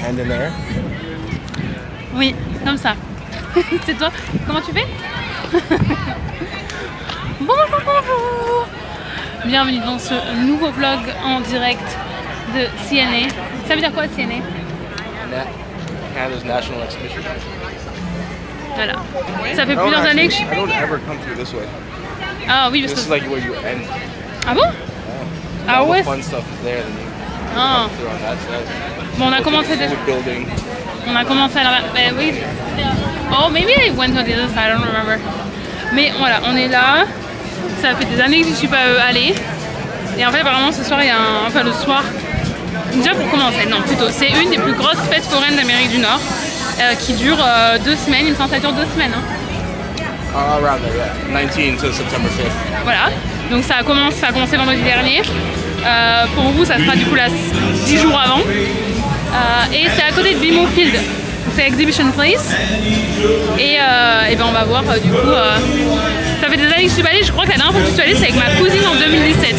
hand in there. Oui, comme ça. C'est toi. Comment tu fais? Bonjour, bonjour. Bienvenue dans ce nouveau vlog en direct de CNA. Ça veut dire quoi CNA? Canada's National Exhibition. Voilà. Ça fait plusieurs années que je... I don't ever come through this way. Ah oui, parce This is que... like where you end. Ah bon? Ah All ouais? the fun stuff is there. Then you Ah. come through on that side. Bon, on a commencé déjà. Building. On a commencé à la... Ben oui. Oh, maybe I went to the other side, I don't remember. Mais voilà, on est là. Ça fait des années que je suis pas allée. Et en fait, apparemment, ce soir, il y a un... Enfin, le soir... Déjà, pour commencer, non, plutôt. C'est une des plus grosses fêtes foraines d'Amérique du Nord. Qui dure 2 semaines. Il me semble que ça dure 2 semaines. Hein. Around there, yeah. 19 to September 5th. Voilà. Donc ça a commencé vendredi dernier. Pour vous, ça sera du coup là 10 jours avant. Et c'est à côté de BMO Field. C'est Exhibition Place. Et ben on va voir du coup. Ça fait des années que je suis allée. Je crois que la dernière fois que je suis allée, c'est avec ma cousine en 2017.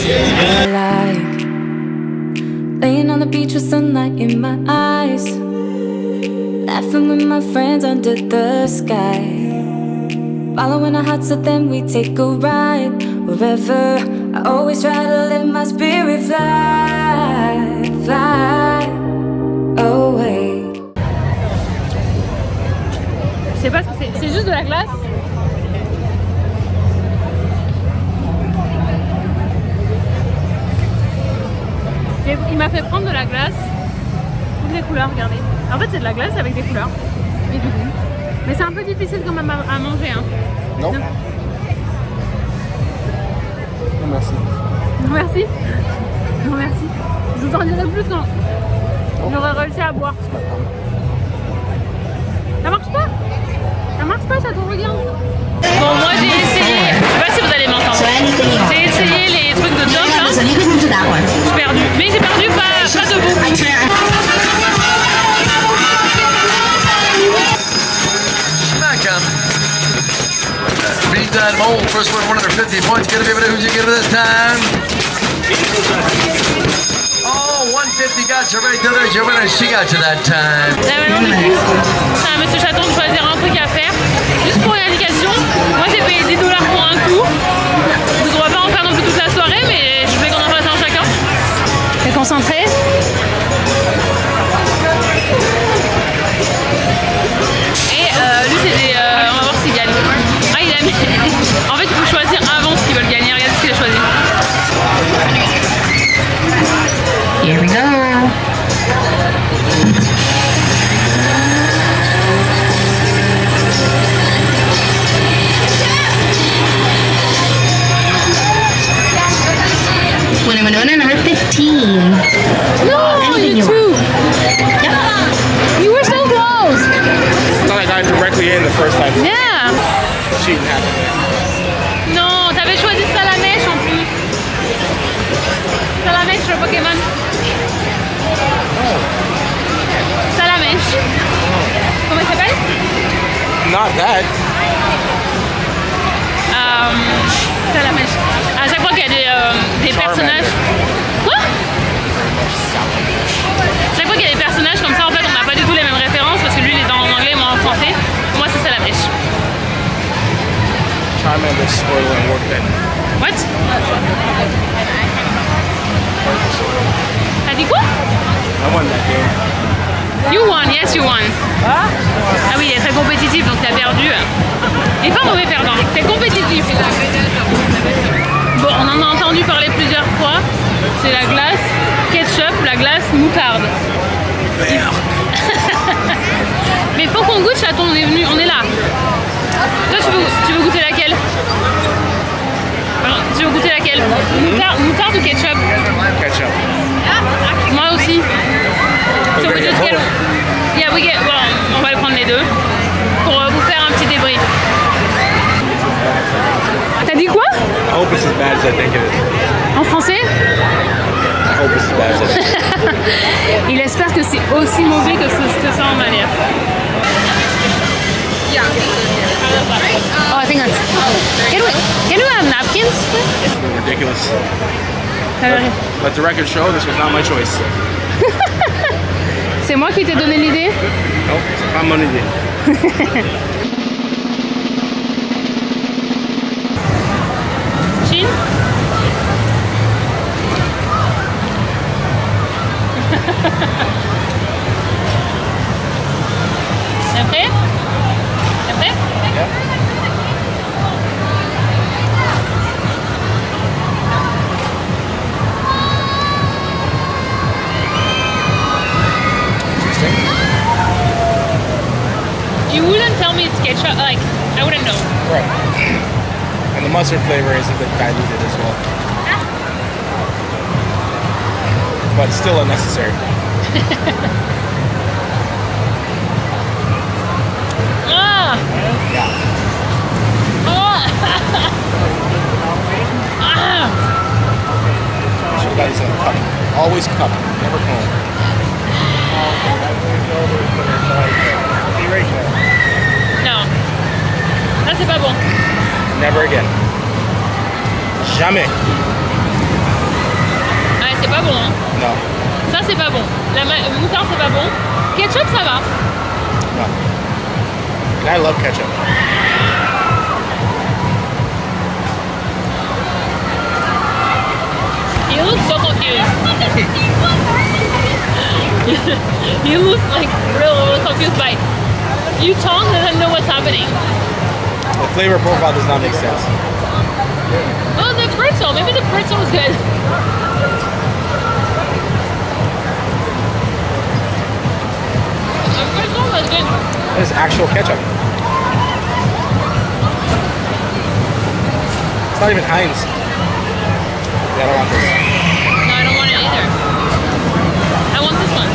Laying on the beach with sunlight in my eyes, laughing with my friends under the sky, following our hearts so then we take a ride wherever. I always try to let my spirit fly, fly away. Je sais pas ce que c'est juste de la glace. Il m'a fait prendre de la glace, toutes les couleurs, regardez. En fait c'est de la glace avec des couleurs et du goût. Mais c'est un peu difficile quand même à manger. Hein. Non. Non, merci. Non merci. Non merci. Je vous en dirai plus quand j'aurai réussi à boire. Ça marche pas? Ça marche pas, ça te regarde. Bon, moi j'ai essayé, je sais pas si vous allez m'entendre. J'ai essayé les trucs de top là. J'ai perdu. Mais j'ai perdu pas debout. Smack him. Beat that mold. First one, 150 points. Gonna be able to who's you give it this time? Oh, 150 got you right there. There's your winner. She got you that time. C'est à Monsieur Chaton de choisir un truc à faire. Juste pour une indication, moi j'ai payé 10 $ pour un coup. On ne doit pas en faire non plus toute la soirée, mais je voulais qu'on en fasse un chacun. Et concentré. Et lui c'est des... on va voir s'il gagne. Ah il aime. En fait il faut choisir avant ce qu'ils veulent gagner. Regardez ce qu'il a choisi. Here we go. Winner number 15. No, you too. Yeah. You were so close. I thought I got directly in the first time. Yeah. She didn't have it. Non, t'avais choisi Salamèche en plus. Salamèche le Pokémon. Salamèche. Comment il s'appelle? Not that. Salamèche. À chaque fois qu'il y a des personnages. Quoi? Chaque fois qu'il y a des personnages comme ça, en fait, on n'a pas du tout les mêmes références parce que lui il est en anglais, moi en français. Moi c'est Salamèche. Charmander, Squirtle, and Workbench. What? T'as dit quoi? I won that game. You won, yes you won. Ah oui, il est très compétitif donc t'as perdu. Il est pas mauvais perdant, t'es compétitif. Bon, on en a entendu parler plusieurs fois. C'est la glace ketchup, la glace moutarde. Mais faut qu'on goûte, chaton, on est venu, on est là. Toi tu veux goûter laquelle? Alors, tu veux goûter laquelle? Moutarde ou ketchup? Ketchup. Moi aussi. So we just get... Yeah, we get... Bon, on va le prendre les deux pour vous faire un petit débrief. T'as dit quoi? I hope it's as bad as I think it is. En français? I hope it's as bad as I think it is. Il espère que c'est aussi mauvais que ça en a l'air. Oh, I think that's... Can we have napkins? It's been ridiculous. Let the record show this was not my choice. C'est moi qui t'ai donné l'idée? Non, c'est pas mon idée. Chine? C'est prêt? C'est prêt? You wouldn't tell me it's ketchup, like, I wouldn't know. Right. And the mustard flavor is a bit diluted as well. But still unnecessary. Ah! Yeah. Ah! Ah! Should have got this in a cup. Always cup, never cone. Non. Là, c'est pas bon. Never again. Jamais. Ah, c'est pas bon, hein. No. Ça, c'est pas bon. La moutarde, c'est pas bon. Ketchup, ça va. No. And I love ketchup. You look so confused. You look like real confused by your tongue doesn't know what's happening. The flavor profile does not make sense. Oh, the pretzel. Maybe the pretzel is good. The pretzel was good. It's actual ketchup. It's not even Heinz. Yeah, I don't want this. No, I don't want it either. I want this one.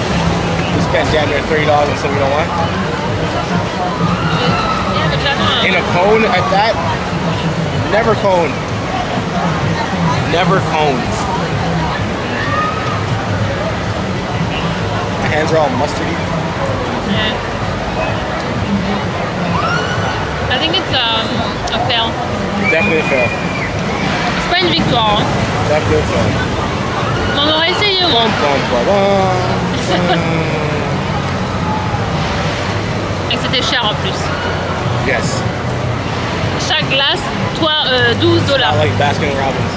We spent damn near $30 on something we don't want. Yeah, but that's not. In a cone at that? Never cone. Never cone. My hands are all mustardy. Yeah. I think it's a fail. Definitely a fail. C'est pas une victoire. Hein. Definitely a fail. Mais on aurait essayé au moins. Bum, bum, bum, bum. Et c'était cher en plus. Yes. Chaque glace, $12. I like Baskin Robbins.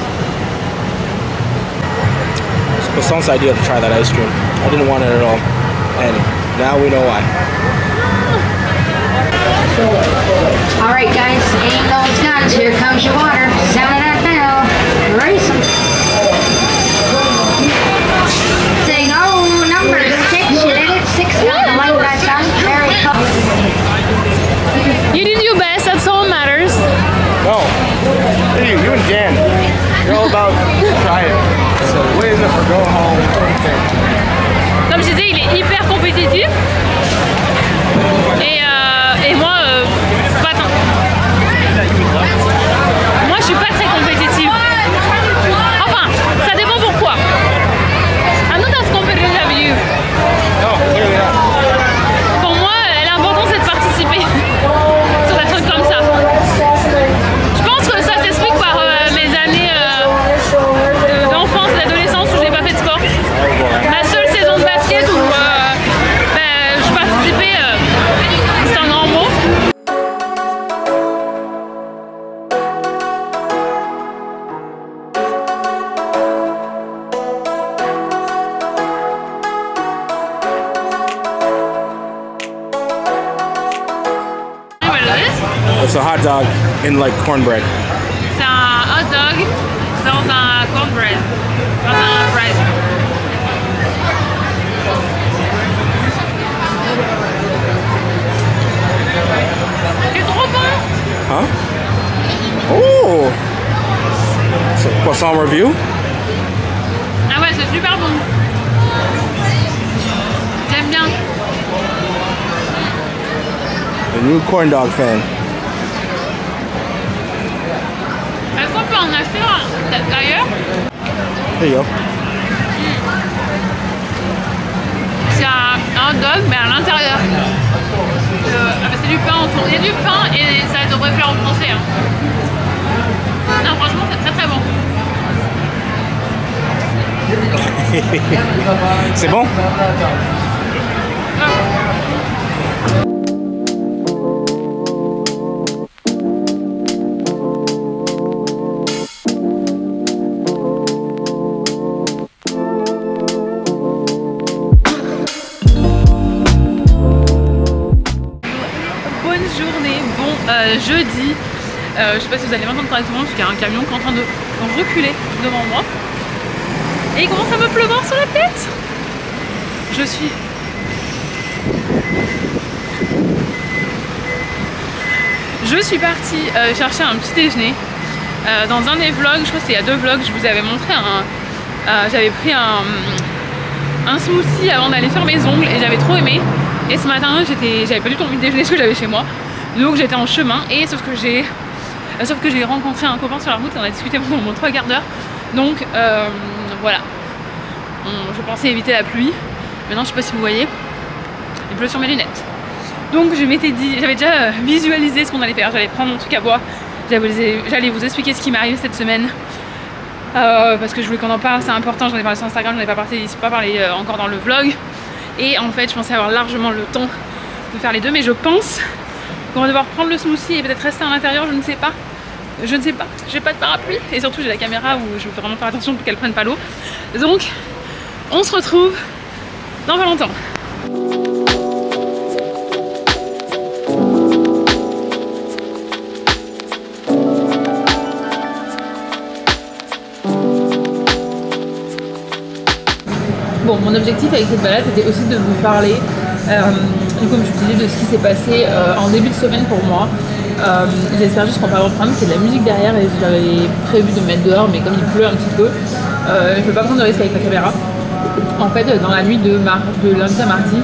It's Croissant's idea to try that ice cream. I didn't want it at all. And now we know why. All right, guys, ain't no guns. Here comes your water. Sound that bell. Race 'em. Saying, oh, number 6. You did it. 6 gun. Like that gun. Very cool. You did your best, that's all that matters. No. Hey, you and Dan. You're all about try it. So win or go home. Comme je disais, il est hyper compétitif. Et moi, pas tant. Moi, je suis pas très compétitive. Enfin, ça dépend pourquoi. I'm not as competitive as you. No, clearly not. Pour moi, l'important c'est de participer sur des trucs comme ça. Je pense que ça s'explique par mes années d'enfance, d'adolescence où j'ai pas fait de sport. Ma seule saison de basket où je participais, c'est un grand mot. It's a hot dog in like cornbread. C'est un hot dog dans un cornbread, dans un bread. C'est trop bon! Huh? Oh! So, croissant review? Ah ouais, c'est super bon. J'aime bien. The new corn dog fan. Est-ce qu'on peut en acheter d'ailleurs? There you go. C'est un hot dog mais à l'intérieur. C'est du pain autour. Il y a du pain et ça devrait faire en français. Hein. Non, franchement, c'est très très bon. C'est bon? Je sais pas si vous allez m'entendre correctement parce qu'il y a un camion qui est en train de reculer devant moi. Et il commence à me pleuvoir sur la tête. Je suis partie chercher un petit déjeuner. Dans un des vlogs, je crois que c'est il y a 2 vlogs, je vous avais montré j'avais pris un smoothie avant d'aller faire mes ongles et j'avais trop aimé. Et ce matin, j'avais pas du tout envie de déjeuner ce que j'avais chez moi. Donc j'étais en chemin et sauf que j'ai rencontré un copain sur la route et on a discuté pendant 3 quarts d'heure. Donc voilà. Je pensais éviter la pluie. Maintenant je sais pas si vous voyez, il pleut sur mes lunettes. Donc je m'étais dit, j'avais déjà visualisé ce qu'on allait faire. J'allais prendre mon truc à boire. J'allais vous expliquer ce qui m'est arrivé cette semaine. Parce que je voulais qu'on en parle, c'est important. J'en ai parlé sur Instagram, j'en ai pas parlé encore dans le vlog. Et en fait je pensais avoir largement le temps de faire les deux, mais je pense qu'on va devoir prendre le smoothie et peut-être rester à l'intérieur, je ne sais pas. J'ai pas de parapluie et surtout j'ai la caméra où je veux vraiment faire attention pour qu'elle prenne pas l'eau. Donc on se retrouve dans pas longtemps. Bon, mon objectif avec cette balade c'était aussi de vous parler, comme je vous disais, de ce qui s'est passé en début de semaine pour moi. J'espère juste qu'on va reprendre, qu'il y a de la musique derrière et j'avais prévu de me mettre dehors, mais comme il pleut un petit peu, je ne peux pas prendre de risque avec la caméra. En fait, dans la nuit de lundi à mardi,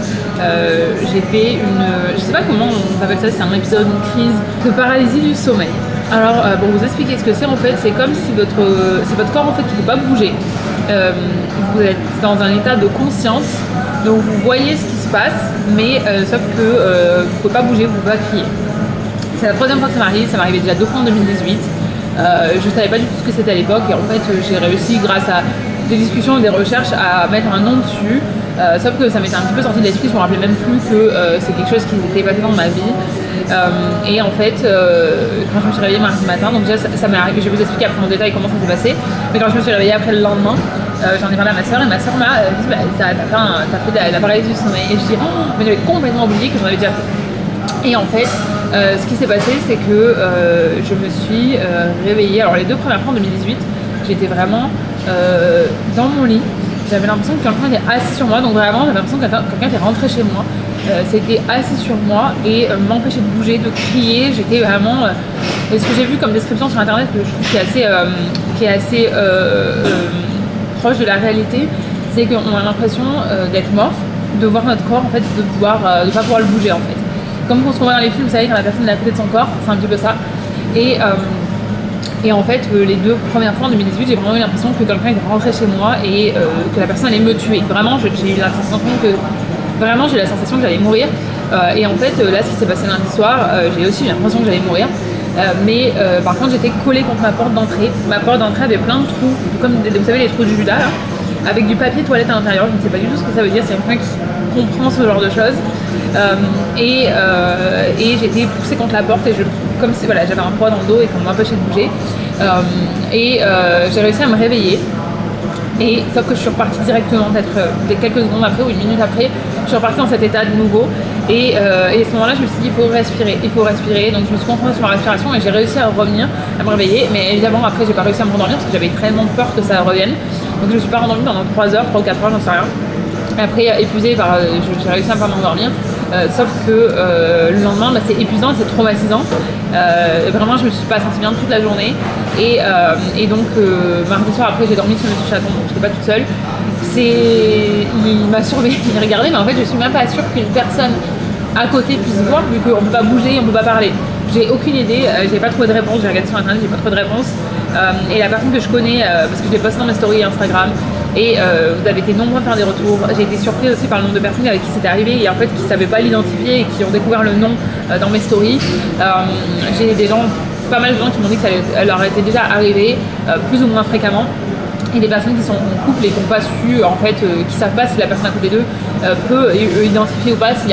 j'ai fait je sais pas comment on appelle ça, c'est un épisode, une crise de paralysie du sommeil. Alors, pour vous expliquer ce que c'est, en fait, c'est comme si c'est votre corps en fait qui ne peut pas bouger. Vous êtes dans un état de conscience, donc vous voyez ce qui se passe, mais sauf que vous ne pouvez pas bouger, vous ne pouvez pas crier. C'est la 3e fois que ça m'arrivait déjà 2 fois en 2018. Je savais pas du tout ce que c'était à l'époque et en fait j'ai réussi grâce à des discussions et des recherches à mettre un nom dessus. Sauf que ça m'était un petit peu sorti de l'esprit, je me rappelais même plus que c'est quelque chose qui s'était passé dans ma vie. Et en fait, quand je me suis réveillée mardi matin, donc déjà ça m'est arrivé, je vais vous expliquer après en détail comment ça s'est passé. Mais quand je me suis réveillée après le lendemain, j'en ai parlé à ma soeur et ma soeur m'a dit bah, t'as fait la paralysie du sommeil. Et je dis oh, mais j'avais complètement oublié que j'en avais déjà fait. Et en fait, ce qui s'est passé, c'est que je me suis réveillée. Alors les 2 premières fois en 2018, j'étais vraiment dans mon lit. J'avais l'impression que quelqu'un était assis sur moi. Donc vraiment, j'avais l'impression que quelqu'un était rentré chez moi. C'était assis sur moi et m'empêchait de bouger, de crier. J'étais vraiment... ce que j'ai vu comme description sur internet, que je trouve qui est assez proche de la réalité, c'est qu'on a l'impression d'être mort, de voir notre corps, en fait, de pas pouvoir le bouger, en fait. Comme on se voit dans les films, vous savez, quand la personne est à côté de son corps, c'est un petit peu ça. Et en fait, les 2 premières fois en 2018, j'ai vraiment eu l'impression que quelqu'un était rentré chez moi et que la personne allait me tuer. Vraiment, j'ai eu la sensation que j'allais mourir. Et en fait, là, ce qui s'est passé lundi soir, j'ai aussi eu l'impression que j'allais mourir. Mais par contre, j'étais collée contre ma porte d'entrée. Ma porte d'entrée avait plein de trous, comme vous savez les trous du Judas, là, avec du papier toilette à l'intérieur. Je ne sais pas du tout ce que ça veut dire, c'est quelqu'un qui comprend ce genre de choses. Et j'étais poussée contre la porte et comme si voilà, j'avais un poids dans le dos et qu'on m'empêchait de bouger. J'ai réussi à me réveiller. Et sauf que je suis repartie directement, peut-être quelques secondes après ou 1 minute après, je suis repartie dans cet état de nouveau. Et à ce moment-là, je me suis dit, il faut respirer. Donc je me suis concentrée sur la respiration et j'ai réussi à revenir, à me réveiller. Mais évidemment, après, j'ai pas réussi à me rendormir parce que j'avais tellement peur que ça revienne. Donc je me suis pas rendormie pendant 3 heures, 3 ou 4 heures, j'en sais rien. Après, épuisée, j'ai réussi à pas m'endormir. Sauf que le lendemain, c'est épuisant, c'est traumatisant. Vraiment, je me suis pas sentie bien toute la journée. Et donc, mardi soir, après, j'ai dormi chez Monsieur Chaton, donc j'étais pas toute seule. Il m'a surveillée, il regardait, mais en fait, je suis même pas sûre qu'une personne à côté puisse voir, vu qu'on peut pas bouger, on peut pas parler. J'ai aucune idée, j'ai pas trouvé de réponse, j'ai regardé sur internet, j'ai pas trouvé de réponse. Et la personne que je connais, parce que je l'ai posté dans mes stories Instagram, et vous avez été nombreux à faire des retours. J'ai été surprise aussi par le nombre de personnes avec qui c'était arrivé et en fait qui ne savaient pas l'identifier et qui ont découvert le nom dans mes stories. J'ai pas mal de gens qui m'ont dit que ça leur était déjà arrivé plus ou moins fréquemment. Et des personnes qui sont en couple et qui n'ont pas su, en fait, qui savent pas si la personne à côté d'eux peut identifier ou pas, si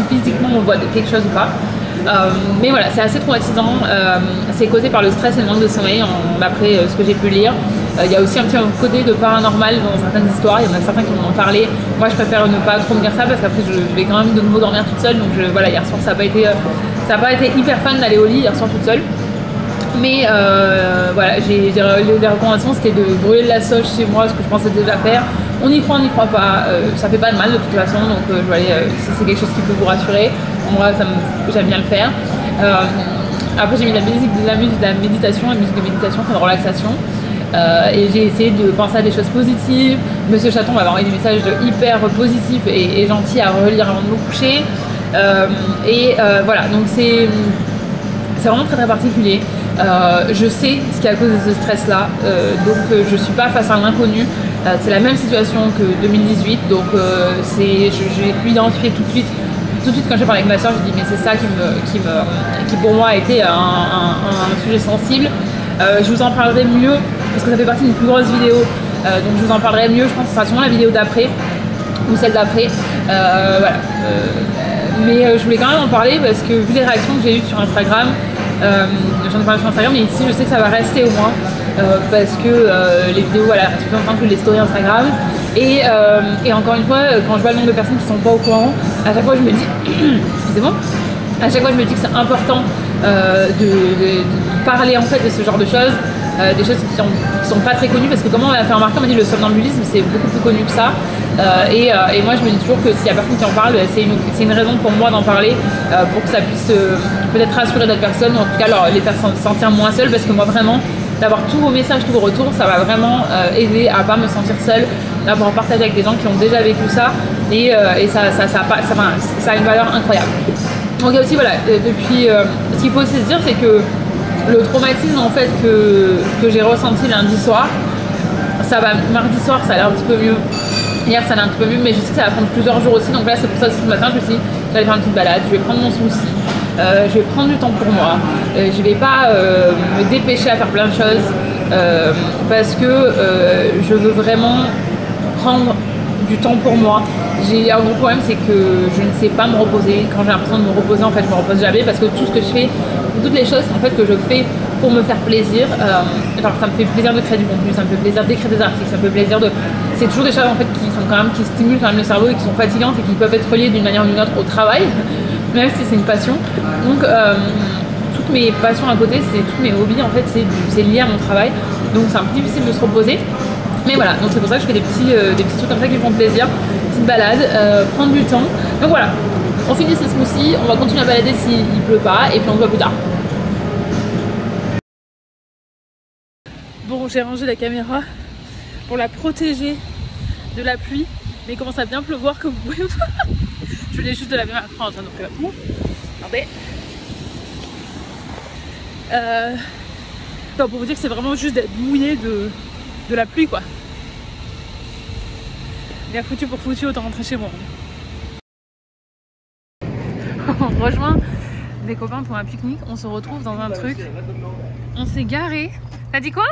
physiquement on voit quelque chose ou pas. Mais voilà, c'est assez traumatisant. C'est causé par le stress et le manque de sommeil, d'après ce que j'ai pu lire. Il y a aussi un petit côté de paranormal dans certaines histoires. Il y en a certains qui m'en ont parlé. Moi, je préfère ne pas trop me dire ça parce qu'après, je vais quand même de nouveau dormir toute seule. Donc voilà, hier soir, ça n'a pas été hyper fun d'aller au lit hier soir toute seule. Mais voilà, les recommandations c'était de brûler de la sauge chez moi, ce que je pensais déjà faire. On y croit pas, ça fait pas de mal de toute façon, donc je vais aller, si c'est quelque chose qui peut vous rassurer, moi j'aime bien le faire. Après j'ai mis de la musique, de la méditation, la musique de méditation, enfin de relaxation. Et j'ai essayé de penser à des choses positives. Monsieur Chaton m'avait envoyé des messages hyper positifs et gentils à relire avant de me coucher. Voilà, donc c'est vraiment très particulier. Je sais ce qui est à cause de ce stress là, donc je suis pas face à l'inconnu. C'est la même situation que 2018, donc j'ai pu identifier tout de suite quand j'ai parlé avec ma soeur, je dis mais c'est ça qui pour moi a été un sujet sensible. Je vous en parlerai mieux parce que ça fait partie d'une plus grosse vidéo, donc je vous en parlerai mieux, je pense que ce sera sûrement la vidéo d'après ou celle d'après. Voilà. Mais je voulais quand même en parler parce que vu les réactions que j'ai eues sur Instagram, j'en ai parlé sur Instagram, mais ici je sais que ça va rester au moins parce que les vidéos voilà, restent plus longtemps que les stories Instagram. Et encore une fois, quand je vois le nombre de personnes qui sont pas au courant, à chaque fois je me dis excusez-moi, à chaque fois je me dis que c'est important de parler en fait de ce genre de choses, des choses qui sont pas très connues, parce que comme on l'a fait remarquer, on m'a dit le somnambulisme c'est beaucoup plus connu que ça. Et moi je me dis toujours que s'il y a personne qui en parle, c'est une raison pour moi d'en parler, pour que ça puisse peut-être rassurer d'autres personnes, ou en tout cas les faire sentir moins seules, parce que moi vraiment d'avoir tous vos messages, tous vos retours, ça va vraiment aider à pas me sentir seule, à pouvoir partager avec des gens qui ont déjà vécu ça, et ça a une valeur incroyable. Donc il y a aussi voilà, depuis ce qu'il faut aussi se dire, c'est que le traumatisme en fait que j'ai ressenti lundi soir, ça va, mardi soir ça allait un petit peu mieux, hier ça allait un petit peu mieux, mais je sais que ça va prendre plusieurs jours aussi, donc là c'est pour ça que ce matin je me suis dit j'allais faire une petite balade, je vais prendre mon smoothie, je vais prendre du temps pour moi, je vais pas me dépêcher à faire plein de choses, parce que je veux vraiment prendre du temps pour moi. J'ai un gros problème, c'est que je ne sais pas me reposer. Quand j'ai l'impression de me reposer, en fait je me repose jamais, parce que tout ce que je fais, toutes les choses en fait que je fais pour me faire plaisir, genre ça me fait plaisir de créer du contenu, ça me fait plaisir d'écrire des articles, ça me fait plaisir de... C'est toujours des choses en fait qui stimulent quand même le cerveau et qui sont fatigantes et qui peuvent être reliées d'une manière ou d'une autre au travail, même si c'est une passion. Donc toutes mes passions à côté, c'est tous mes hobbies en fait, c'est lié à mon travail, donc c'est un peu difficile de se reposer. Mais voilà, donc c'est pour ça que je fais des petits trucs comme ça qui me font plaisir, petite balade, prendre du temps. Donc voilà, on finit ce smoothie, on va continuer à balader s'il pleut pas, et puis on se voit plus tard. Bon, j'ai rangé la caméra pour la protéger de la pluie, mais il commence à bien pleuvoir comme vous pouvez voir. Je voulais juste de la caméra prendre, donc regardez. Non, pour vous dire que c'est vraiment juste d'être mouillé de la pluie quoi. Bien foutu pour foutu, autant rentrer chez moi. On rejoint des copains pour un pique-nique, on se retrouve dans un truc. On s'est garé. T'as dit quoi?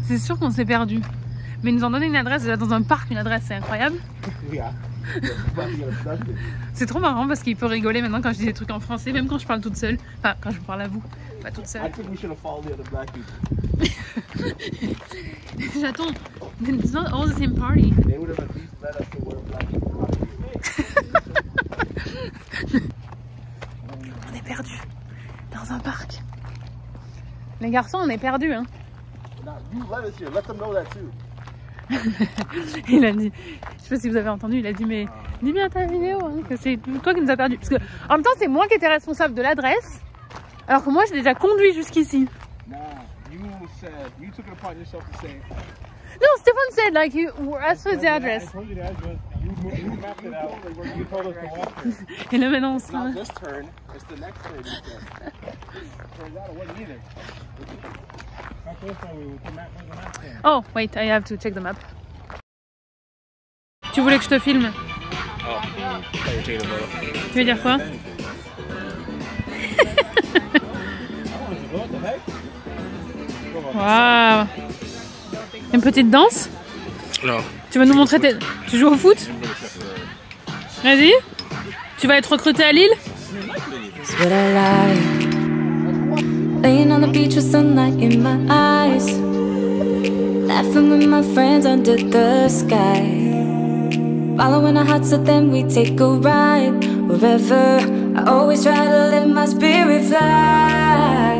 C'est sûr qu'on s'est perdu. Mais ils nous ont donné une adresse, déjà dans un parc, une adresse, c'est incroyable. C'est trop marrant parce qu'il peut rigoler maintenant quand je dis des trucs en français, même quand je parle toute seule. Enfin, quand je vous parle à vous, pas toute seule. J'attends. It's not all the same party. On est perdu dans un parc. Les garçons, on est perdus, hein. Il a dit, je sais pas si vous avez entendu, il a dit mais dis bien ta vidéo hein, que c'est toi qui nous as perdu. Parce que en même temps c'est moi qui étais responsable de l'adresse, alors que moi j'ai déjà conduit jusqu'ici. No, Stefan said like you asked for the address. Et là maintenant on se rend. Oh, wait, I have to check the map. Tu voulais que je te filme? Tu veux dire quoi? Waouh! Une petite danse? Non. Tu vas nous montrer tes... Tu joues au foot? Vas-y. Tu vas être recruté à Lille? Laying on the beach with sunlight in my eyes, laughing with my friends under the sky, following our hearts so then we take a ride wherever I always try to let my spirit fly.